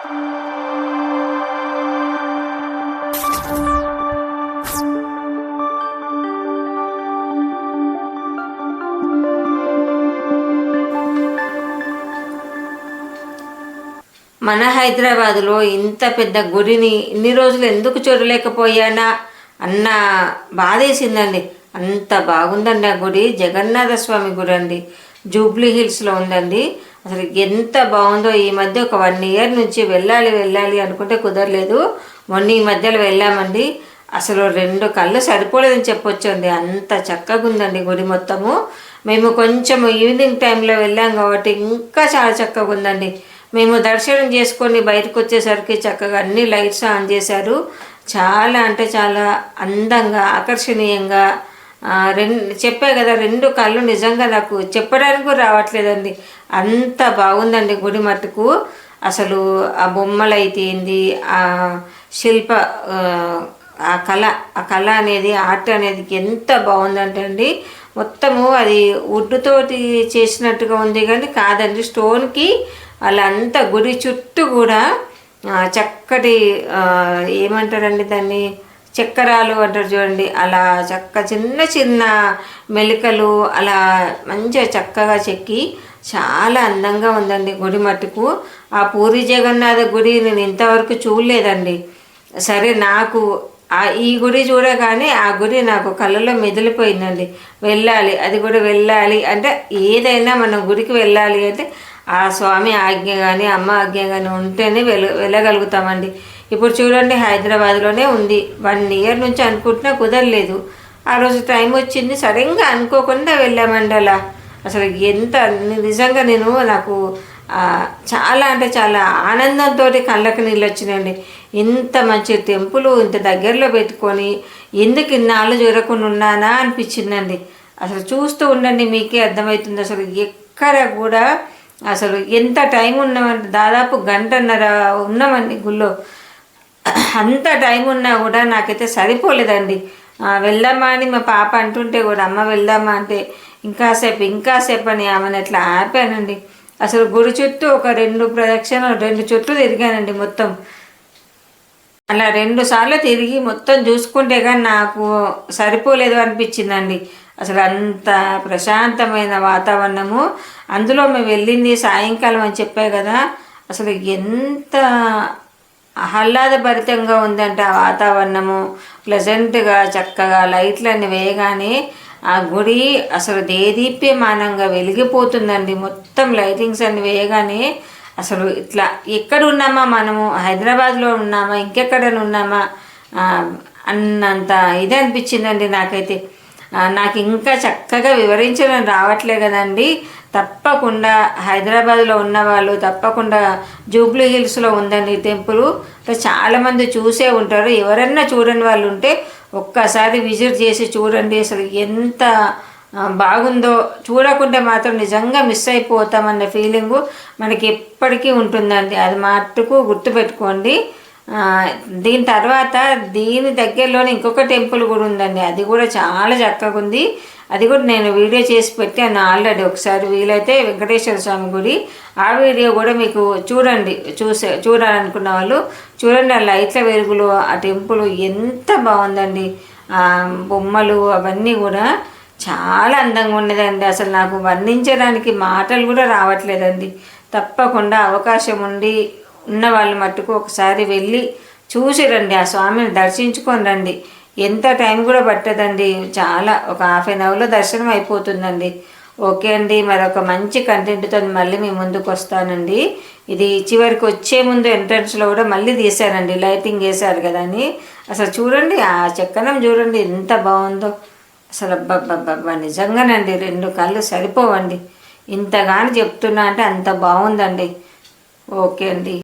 మన హైదరాబాదులో ఇంత పెద్ద గుడిని ఇన్ని రోజులు ఎందుకు చూడలేకపోయానా అన్న బాధేసిందండి. అంత బాగుందండి ఆ గుడి. జగన్నాథ స్వామి గుడి అండి, జూబ్లీ హిల్స్లో ఉందండి. అసలు ఎంత బాగుందో. ఈ మధ్య ఒక 1 ఇయర్ నుంచి వెళ్ళాలి అనుకుంటే కుదరలేదు. మొన్న ఈ మధ్యలో వెళ్ళామండి. అసలు 2 కళ్ళు సరిపోలేదని చెప్పొచ్చండి, అంత చక్కగా ఉందండి గుడి మొత్తము. మేము కొంచెం ఈవినింగ్ టైంలో వెళ్ళాం కాబట్టి ఇంకా చాలా చక్కగా ఉందండి. మేము దర్శనం చేసుకొని బయటకు వచ్చేసరికి చక్కగా అన్ని లైట్స్ ఆన్ చేశారు. చాలా అంటే చాలా అందంగా ఆకర్షణీయంగా. చెప్పే కదా, 2 కళ్ళు నిజంగా నాకు చెప్పడానికి కూడా రావట్లేదండి, అంత బాగుందండి గుడి మట్టుకు. అసలు ఆ బొమ్మలు అయితే ఏంది, ఆ శిల్ప ఆ కళ అనేది, ఆర్ట్ అనేది ఎంత బాగుందంటే అండి, మొత్తము అది వుడ్తోటి చేసినట్టుగా ఉంది కానీ కాదండి, స్టోన్కి అలా అంతా గుడి చుట్టూ కూడా చక్కటి ఏమంటారండి దాన్ని, చక్కరాలు అంటారు చూడండి, అలా చిన్న చిన్న మెలికలు అలా మంచిగా చక్కగా చెక్కి చాలా అందంగా ఉందండి గుడి మట్టుకు. ఆ పూరి జగన్నాథ గుడి నేను ఇంతవరకు చూడలేదండి. సరే, నాకు ఈ గుడి చూడగానే ఆ గుడి నాకు కళ్ళలో మెదిలిపోయిందండి. వెళ్ళాలి, అది కూడా వెళ్ళాలి అంటే, ఏదైనా మనం గుడికి వెళ్ళాలి అంటే ఆ స్వామి ఆజ్ఞ కానీ అమ్మ ఆజ్ఞ కానీ ఉంటేనే వెళ్ళగలుగుతామండి. ఇప్పుడు చూడండి, హైదరాబాద్లోనే ఉంది. 1 ఇయర్ నుంచి అనుకుంటున్నా కుదరలేదు. ఆ రోజు టైం వచ్చింది, సడన్గా అనుకోకుండా వెళ్ళామండి. అలా అసలు ఎంత నిజంగా నాకు చాలా అంటే చాలా ఆనందంతో కళ్ళకి నీళ్ళు వచ్చినాయండి. ఇంత మంచి టెంపుల్ ఇంత దగ్గరలో పెట్టుకొని ఎందుకు ఇన్నాళ్ళు చూడకుండా ఉన్నానా అనిపించిందండి. అసలు చూస్తూ ఉండండి, మీకే అర్థమవుతుంది. అసలు ఎక్కడ కూడా అసలు ఎంత టైం ఉన్నామంటే దాదాపు 1.5 ఉన్నామండి గుళ్ళో. అంత టైం ఉన్నా కూడా నాకైతే సరిపోలేదండి. వెళ్దామా అని మా పాప అంటుంటే కూడా, అమ్మ వెళ్దామా అంటే ఇంకాసేపు అని ఆమెను ఎట్లా ఆపానండి. అసలు గుడి చుట్టూ ఒక 2 ప్రదక్షిణలు 2 చుట్టూ తిరిగానండి మొత్తం. అలా 2 సార్లు తిరిగి మొత్తం చూసుకుంటే కానీ నాకు సరిపోలేదు అనిపించిందండి. అసలు అంత ప్రశాంతమైన వాతావరణము. అందులో మేము వెళ్ళింది సాయంకాలం అని చెప్పాయి కదా, అసలు ఎంత ఆహ్లాదభరితంగా ఉందంటే ఆ వాతావరణము. ప్లెజెంట్గా చక్కగా లైట్లన్నీ వేయగానే ఆ గుడి అసలు దేదీప్యమానంగా వెలిగిపోతుందండి. మొత్తం లైటింగ్స్ అన్ని వేయగానే అసలు ఇట్లా ఎక్కడ ఉన్నామా, మనము హైదరాబాద్లో ఉన్నామా ఇంకెక్కడైనా ఉన్నామా అన్నంత ఇది అనిపించిందండి నాకైతే. నాకు ఇంకా చక్కగా వివరించడం రావట్లే కదండి. తప్పకుండా హైదరాబాద్లో ఉన్నవాళ్ళు తప్పకుండా జూబ్లీ హిల్స్లో ఉందండి టెంపుల్. చాలామంది చూసే ఉంటారు. ఎవరన్నా చూడని వాళ్ళు ఉంటే ఒక్కసారి విజిట్ చేసి చూడండి. అసలు ఎంత బాగుందో. చూడకుంటే మాత్రం నిజంగా మిస్ అయిపోతామన్న ఫీలింగు మనకి ఎప్పటికీ ఉంటుందండి. అది మట్టుకు గుర్తుపెట్టుకోండి. దీని తర్వాత దీని దగ్గరలోనే ఇంకొక టెంపుల్ కూడా ఉందండి, అది కూడా చాలా చక్కగా ఉంది. అది కూడా నేను వీడియో చేసి పెట్టాను ఆల్రెడీ. ఒకసారి వీలైతే వెంకటేశ్వర స్వామి గుడి, ఆ వీడియో కూడా మీకు చూడాలనుకున్న వాళ్ళు చూడండి. ఆ లైట్ల వెలుగులో ఆ టెంపుల్ ఎంత బాగుందండి. బొమ్మలు అవన్నీ కూడా చాలా అందంగా ఉన్నదండి. అసలు నాకు వర్ణించడానికి మాటలు కూడా రావట్లేదండి. తప్పకుండా అవకాశం ఉన్న వాళ్ళు మట్టుకు ఒకసారి వెళ్ళి చూసి రండి, ఆ స్వామిని దర్శించుకొని రండి. ఎంత టైం కూడా పట్టదండి, చాలా ఒక 1/2 అవర్లో దర్శనం అయిపోతుందండి. ఓకే అండి, మరొక మంచి కంటెంట్తో మళ్ళీ మీ ముందుకు వస్తానండి. ఇది చివరికి వచ్చే ముందు ఎంట్రన్స్లో కూడా మళ్ళీ తీశారండి, లైటింగ్ వేశారు కదా అని. అసలు చూడండి, ఆ చెక్కనం చూడండి ఎంత బాగుందో. అసలు అబ్బబ్బబ్బబ్బా, నిజంగానండి 2 కళ్ళు సరిపోవండి. ఇంతగాని చెప్తున్నా అంటే అంత బాగుందండి. ఓకే అండి.